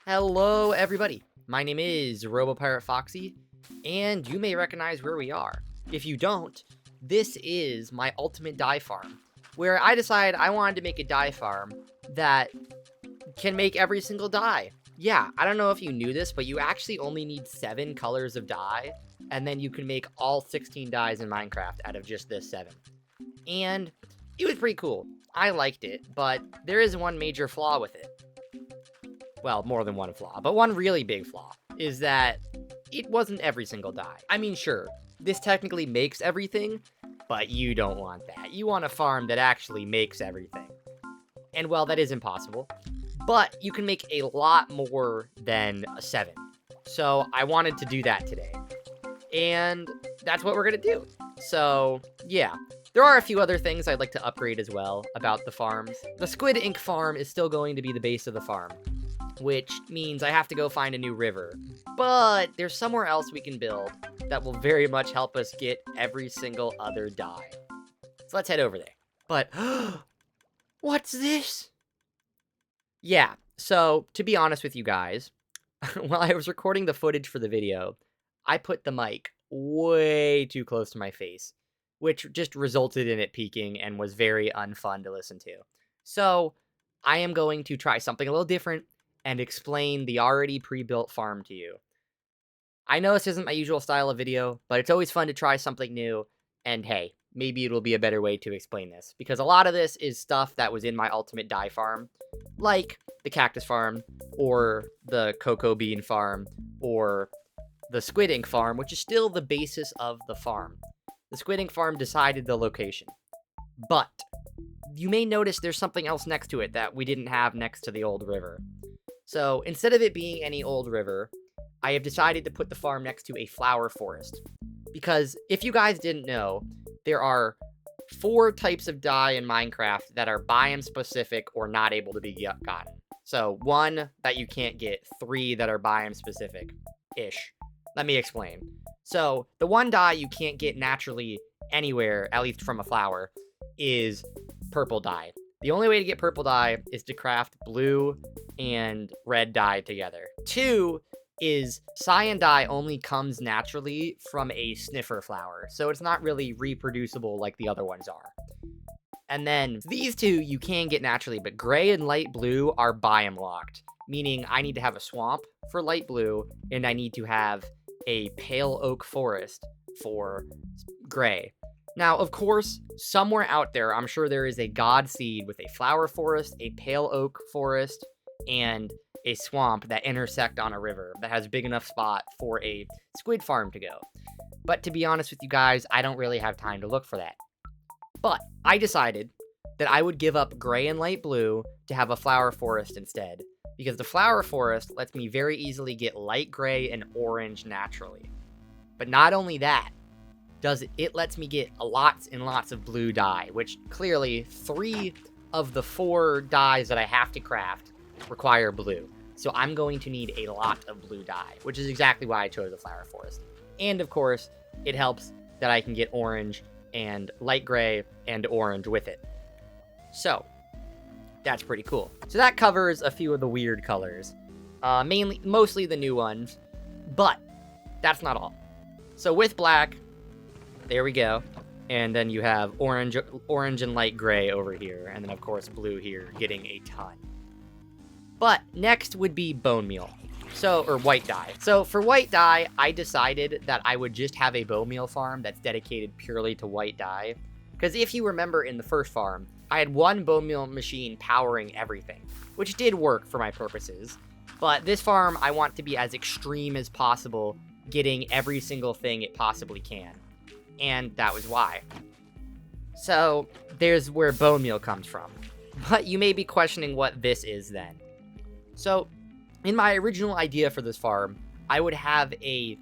Hello, everybody. My name is RoboPirate Foxy, and you may recognize where we are. If you don't, this is my ultimate dye farm, where I decided I wanted to make a dye farm that can make every single dye. Yeah, I don't know if you knew this, but you actually only need 7 colors of dye, and then you can make all 16 dyes in Minecraft out of just this 7. And it was pretty cool. I liked it, but there is one major flaw with it. Well, more than one flaw, but one really big flaw is that it wasn't every single dye. I mean, sure, this technically makes everything, but you don't want that. You want a farm that actually makes everything. And well, that is impossible, but you can make a lot more than a 7. So I wanted to do that today. And that's what we're gonna do. So, yeah. There are a few other things I'd like to upgrade as well about the farms. The Squid Ink farm is still going to be the base of the farm, which means I have to go find a new river. But there's somewhere else we can build that will very much help us get every single other dye. So let's head over there. But, what's this? Yeah, so to be honest with you guys, while I was recording the footage for the video, I put the mic way too close to my face, which just resulted in it peaking and was very unfun to listen to. So I am going to try something a little different and explain the already pre-built farm to you. I know this isn't my usual style of video, but it's always fun to try something new, and hey, maybe it'll be a better way to explain this, because a lot of this is stuff that was in my ultimate dye farm, like the cactus farm, or the cocoa bean farm, or the squid ink farm, which is still the basis of the farm. The squid ink farm decided the location, but you may notice there's something else next to it that we didn't have next to the old river. So instead of it being any old river, I have decided to put the farm next to a flower forest. Because if you guys didn't know, there are 4 types of dye in Minecraft that are biome specific or not able to be gotten. So 1 that you can't get, 3 that are biome specific-ish. Let me explain. So the 1 dye you can't get naturally anywhere, at least from a flower, is purple dye. The only way to get purple dye is to craft blue and red dye together. 2 is cyan dye only comes naturally from a sniffer flower, so it's not really reproducible like the other ones are. And then these 2 you can get naturally, but gray and light blue are biome locked, meaning I need to have a swamp for light blue, and I need to have a pale oak forest for gray. Now, of course, somewhere out there, I'm sure there is a god seed with a flower forest, a pale oak forest, and a swamp that intersect on a river that has a big enough spot for a squid farm to go. But to be honest with you guys, I don't really have time to look for that. But I decided that I would give up gray and light blue to have a flower forest instead, because the flower forest lets me very easily get light gray and orange naturally. But not only that, it lets me get lots and lots of blue dye, which clearly 3 of the 4 dyes that I have to craft require blue. So I'm going to need a lot of blue dye, which is exactly why I chose the flower forest. And of course, it helps that I can get orange and light gray and orange with it. So that's pretty cool. So that covers a few of the weird colors, mostly the new ones, but that's not all. So with black, there we go. And then you have orange and light gray over here. And then, of course, blue here, getting a ton. But next would be bone meal. Or white dye. So for white dye, I decided that I would just have a bone meal farm that's dedicated purely to white dye. Because if you remember in the first farm, I had 1 bone meal machine powering everything, which did work for my purposes. But this farm, I want to be as extreme as possible, getting every single thing it possibly can. And that was why. So there's where bone meal comes from. But you may be questioning what this is then. So in my original idea for this farm, I would have a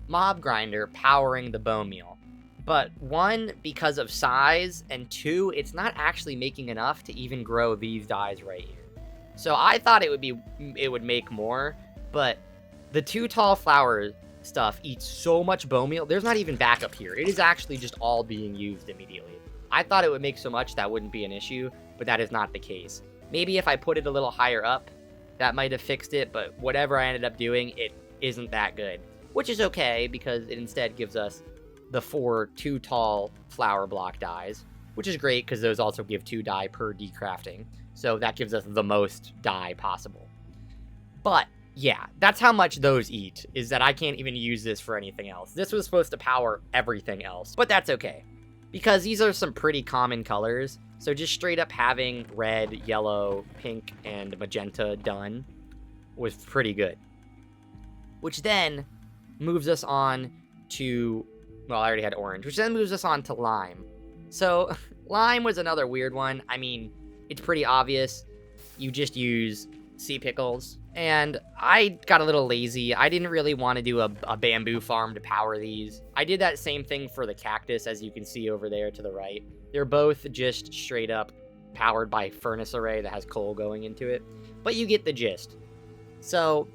mob grinder powering the bone meal. But 1, because of size, and 2, it's not actually making enough to even grow these dyes right here. So I thought it would make more, but the 2 tall flower stuff eats so much bone meal. There's not even backup here. It is actually just all being used immediately. I thought it would make so much that wouldn't be an issue, but that is not the case. Maybe if I put it a little higher up, that might have fixed it, but whatever I ended up doing, it isn't that good. Which is okay, because it instead gives us the 4 too tall flower block dies, which is great because those also give 2 die per decrafting. So that gives us the most die possible. But yeah, that's how much those eat, is that I can't even use this for anything else. This was supposed to power everything else, but that's okay, because these are some pretty common colors. So just straight up having red, yellow, pink, and magenta done was pretty good. Which then moves us on to, well, I already had orange, which then moves us on to lime. So lime was another weird one. I mean, it's pretty obvious. You just use sea pickles. And I got a little lazy. I didn't really want to do a bamboo farm to power these. I did that same thing for the cactus, as you can see over there to the right. They're both just straight up powered by furnace array that has coal going into it. But you get the gist. So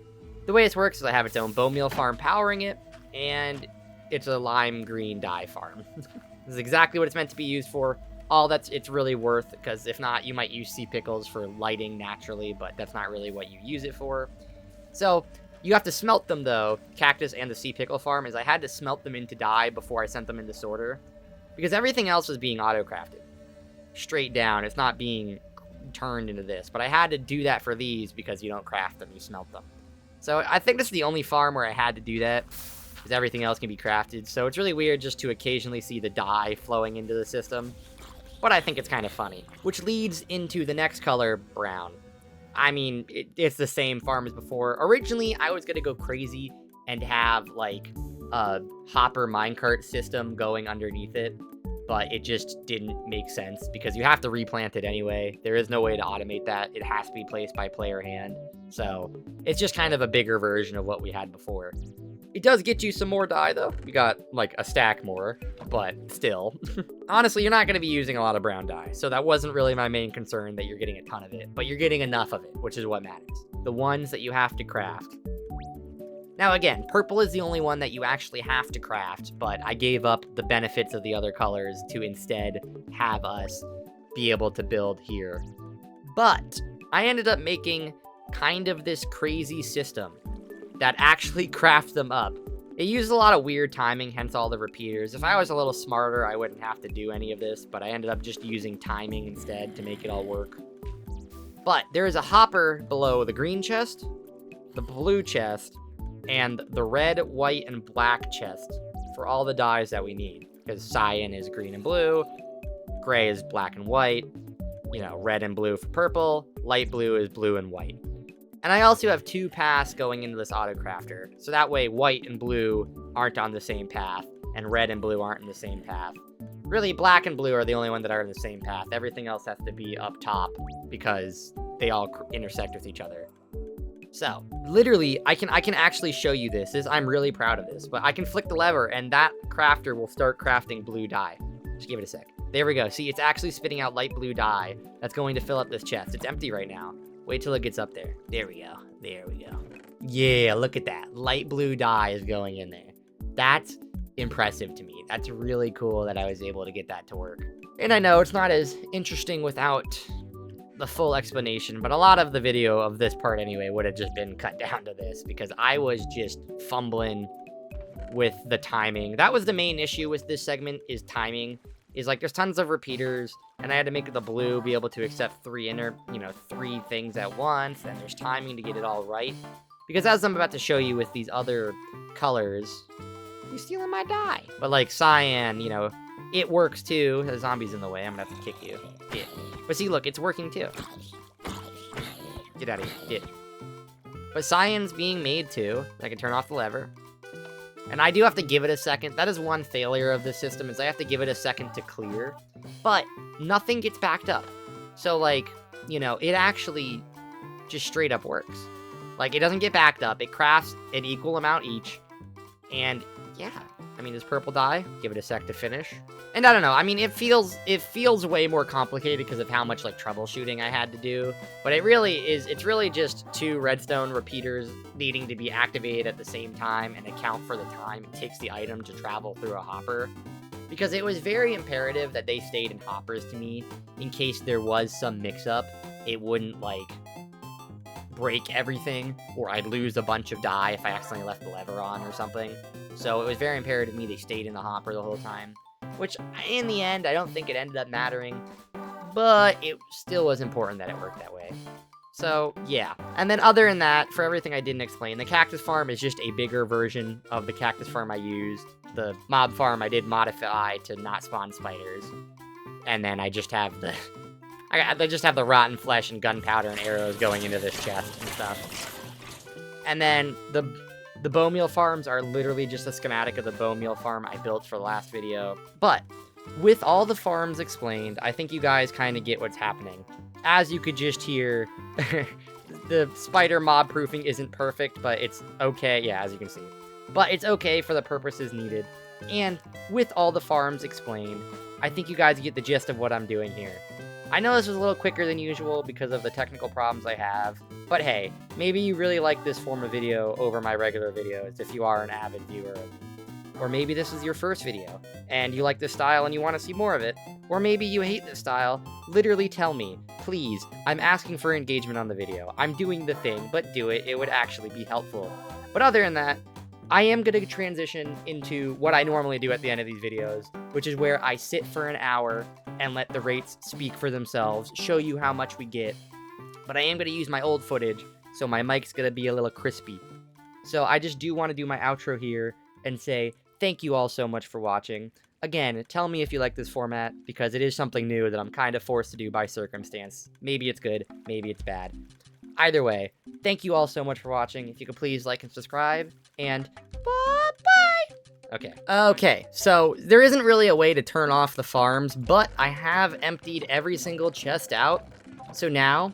the way this works is I have its own bone meal farm powering it, and it's a lime green dye farm. This is exactly what it's meant to be used for. All that's it's really worth, because if not, you might use sea pickles for lighting naturally, but that's not really what you use it for. So you have to smelt them, though. Cactus and the sea pickle farm is I had to smelt them into dye before I sent them into sorter, because everything else was being auto-crafted straight down. It's not being turned into this, but I had to do that for these because you don't craft them, you smelt them. So I think this is the only farm where I had to do that, because everything else can be crafted. So it's really weird just to occasionally see the dye flowing into the system. But I think it's kind of funny. Which leads into the next color, brown. I mean, it's the same farm as before. Originally, I was going to go crazy and have, like, a hopper minecart system going underneath it. But it just didn't make sense, because you have to replant it anyway. There is no way to automate that. It has to be placed by player hand. So it's just kind of a bigger version of what we had before. It does get you some more dye, though. You got, like, a stack more, but still. Honestly, you're not going to be using a lot of brown dye, so that wasn't really my main concern, that you're getting a ton of it. But you're getting enough of it, which is what matters. The ones that you have to craft. Now, again, purple is the only one that you actually have to craft, but I gave up the benefits of the other colors to instead have us be able to build here. But I ended up making kind of this crazy system that actually crafts them up. It uses a lot of weird timing, hence all the repeaters. If I was a little smarter, I wouldn't have to do any of this, but I ended up just using timing instead to make it all work. But there is a hopper below the green chest, the blue chest, and the red, white, and black chest for all the dyes that we need. Because cyan is green and blue, gray is black and white, red and blue for purple, light blue is blue and white. And I also have 2 paths going into this auto crafter, so that way white and blue aren't on the same path, and red and blue aren't in the same path. Really, black and blue are the only ones that are in the same path. Everything else has to be up top, because they all intersect with each other. So, literally, I can actually show you this. I'm really proud of this, but I can flick the lever, and that crafter will start crafting blue dye. Just give it a sec. There we go. See, it's actually spitting out light blue dye. That's going to fill up this chest. It's empty right now. Wait till it gets up there. There we go. There we go. Yeah, look at that. Light blue dye is going in there. That's impressive to me. That's really cool that I was able to get that to work. And I know it's not as interesting without the full explanation, but a lot of the video of this part anyway would have just been cut down to this, because I was just fumbling with the timing. That was the main issue with this segment, is timing. Is like there's tons of repeaters, and I had to make the blue be able to accept 3 things at once, and there's timing to get it all right. Because as I'm about to show you with these other colors, you're stealing my dye. But like cyan, it works too. The zombie's in the way. I'm gonna have to kick you. Yeah. But see, look, it's working too. Get out of here. Yeah. But cyan's being made too. I can turn off the lever. And I do have to give it a second. That is one failure of the system, is I have to give it a second to clear. But nothing gets backed up. So, like, it actually just straight up works. Like, it doesn't get backed up. It crafts an equal amount each. And, yeah. I mean, this purple dye, give it a sec to finish. And I don't know, I mean, it feels way more complicated because of how much, like, troubleshooting I had to do. But it's really just 2 redstone repeaters needing to be activated at the same time and account for the time it takes the item to travel through a hopper. Because it was very imperative that they stayed in hoppers to me, in case there was some mix-up. It wouldn't, like, break everything, or I'd lose a bunch of dye if I accidentally left the lever on or something. So it was very imperative to me they stayed in the hopper the whole time, which in the end, I don't think it ended up mattering, but it still was important that it worked that way. So, yeah. And then other than that, for everything I didn't explain, the cactus farm is just a bigger version of the cactus farm I used. The mob farm I did modify to not spawn spiders. And then I just have the... I just have the rotten flesh and gunpowder and arrows going into this chest and stuff. And then the bone meal farms are literally just a schematic of the bone meal farm I built for the last video. But with all the farms explained, I think you guys kind of get what's happening. As you could just hear, the spider mob proofing isn't perfect, but it's okay. Yeah, as you can see. But it's okay for the purposes needed. And with all the farms explained, I think you guys get the gist of what I'm doing here. I know this was a little quicker than usual because of the technical problems I have, but hey, maybe you really like this form of video over my regular videos if you are an avid viewer. Or maybe this is your first video, and you like this style and you want to see more of it. Or maybe you hate this style. Literally tell me, please. I'm asking for engagement on the video. I'm doing the thing, but do it. It would actually be helpful. But other than that, I am going to transition into what I normally do at the end of these videos, which is where I sit for an hour and let the rates speak for themselves, show you how much we get. But I am going to use my old footage, so my mic's going to be a little crispy. So I just do want to do my outro here and say thank you all so much for watching. Again, tell me if you like this format, because it is something new that I'm kind of forced to do by circumstance. Maybe it's good, maybe it's bad. Either way, thank you all so much for watching. If you could please like and subscribe, and bye-bye! Okay, so there isn't really a way to turn off the farms, but I have emptied every single chest out. So now,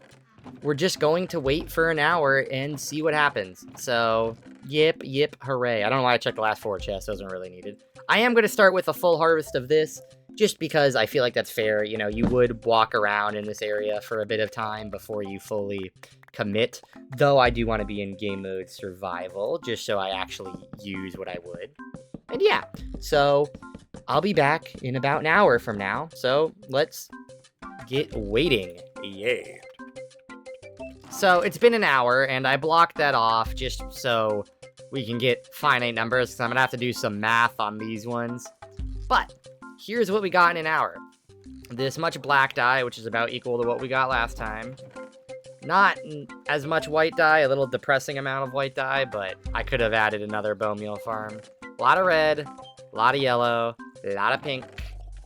we're just going to wait for an hour and see what happens. So, yip, hooray. I don't know why I checked the last 4 chests. Those aren't really needed. I am going to start with a full harvest of this, just because I feel like that's fair. You know, you would walk around in this area for a bit of time before you fully commit. Though I do want to be in game mode survival, just so I actually use what I would. And yeah, so I'll be back in about an hour from now. So let's get waiting. Yeah. So it's been an hour, and I blocked that off just so we can get finite numbers, because I'm going to have to do some math on these ones. But here's what we got in an hour. This much black dye, which is about equal to what we got last time. Not as much white dye, a little depressing amount of white dye, but I could have added another bone meal farm. A lot of red, a lot of yellow, a lot of pink,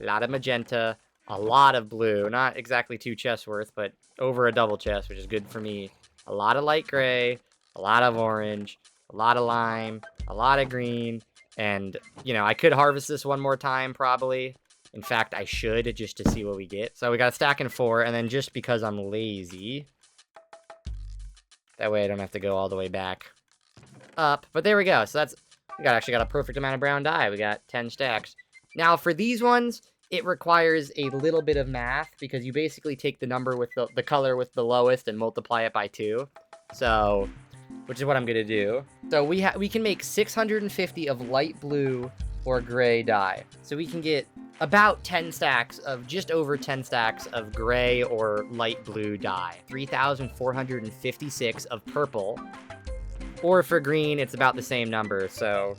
a lot of magenta, a lot of blue. Not exactly 2 chests worth, but over a double chest, which is good for me. A lot of light gray, a lot of orange, a lot of lime, a lot of green, and, you know, I could harvest this one more time, probably. In fact, I should, just to see what we get. So we got a stack in 4, and then just because I'm lazy, that way I don't have to go all the way back up. But there we go. So that's, we actually got a perfect amount of brown dye. We got 10 stacks. Now, for these ones, it requires a little bit of math, because you basically take the number with the color with the lowest and multiply it by 2. So, which is what I'm going to do. So we can make 650 of light blue or gray dye. So we can get about 10 stacks of, just over 10 stacks of gray or light blue dye. 3,456 of purple. Or for green, it's about the same number. So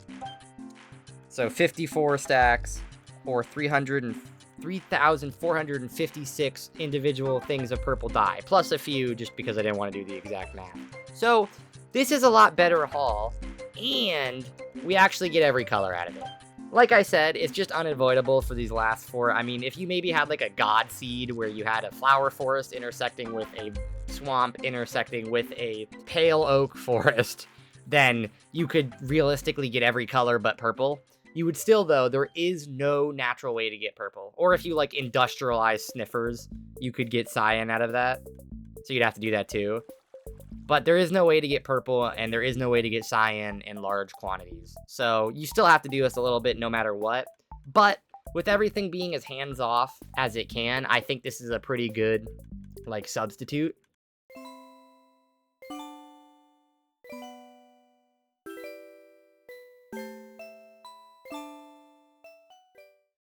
54 stacks, or 3,456 individual things of purple dye, plus a few just because I didn't want to do the exact math. So this is a lot better haul, and we actually get every color out of it. Like I said, it's just unavoidable for these last 4. I mean, if you maybe had like a god seed where you had a flower forest intersecting with a swamp intersecting with a pale oak forest, then you could realistically get every color but purple. You would still, though, there is no natural way to get purple. Or if you, like, industrialize sniffers, you could get cyan out of that. So you'd have to do that, too. But there is no way to get purple, and there is no way to get cyan in large quantities. So you still have to do this a little bit no matter what. But with everything being as hands-off as it can, I think this is a pretty good, like, substitute.